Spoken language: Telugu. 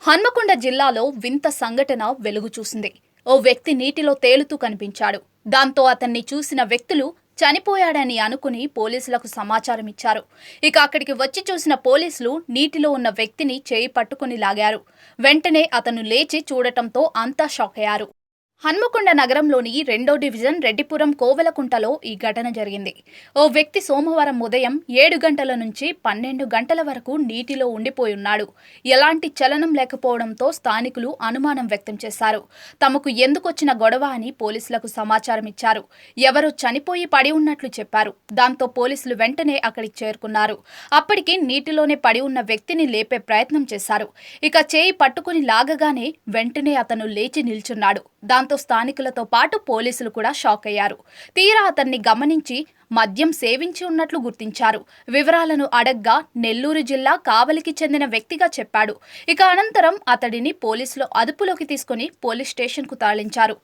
హన్మకొండ జిల్లాలో వింత సంఘటన వెలుగు చూసింది. ఓ వ్యక్తి నీటిలో తేలుతూ కనిపించాడు. దాంతో అతన్ని చూసిన వ్యక్తులు చనిపోయాడని అనుకుని పోలీసులకు సమాచారం ఇచ్చారు. ఇక అక్కడికి వచ్చి చూసిన పోలీసులు నీటిలో ఉన్న వ్యక్తిని చేయి పట్టుకుని లాగారు. వెంటనే అతను లేచి చూడటంతో అంతా షాక్ అయ్యారు. హన్మకొండ నగరంలోని 2వ డివిజన్ రెడ్డిపురం కోవెలకుంటలో ఈ ఘటన జరిగింది. ఓ వ్యక్తి సోమవారం ఉదయం 7 గంటల నుంచి 12 గంటల వరకు నీటిలో ఉండిపోయున్నాడు. ఎలాంటి చలనం లేకపోవడంతో స్థానికులు అనుమానం వ్యక్తం చేశారు. తమకు ఎందుకొచ్చిన గొడవ అని పోలీసులకు సమాచారం ఇచ్చారు. ఎవరో చనిపోయి పడి ఉన్నట్లు చెప్పారు. దాంతో పోలీసులు వెంటనే అక్కడికి చేరుకున్నారు. అప్పటికి నీటిలోనే పడి ఉన్న వ్యక్తిని లేపే ప్రయత్నం చేశారు. ఇక చేయి పట్టుకుని లాగగానే వెంటనే అతను లేచి నిల్చున్నాడు. దాంతో స్థానికులతో పాటు పోలీసులు కూడా షాక్ అయ్యారు. తీరా అతన్ని గమనించి మద్యం సేవించి ఉన్నట్లు గుర్తించారు. వివరాలను అడగ్గా నెల్లూరు జిల్లా కావలికి చెందిన వ్యక్తిగా చెప్పాడు. ఇక అనంతరం అతడిని పోలీసులు అదుపులోకి తీసుకుని పోలీస్ స్టేషన్కు తరలించారు.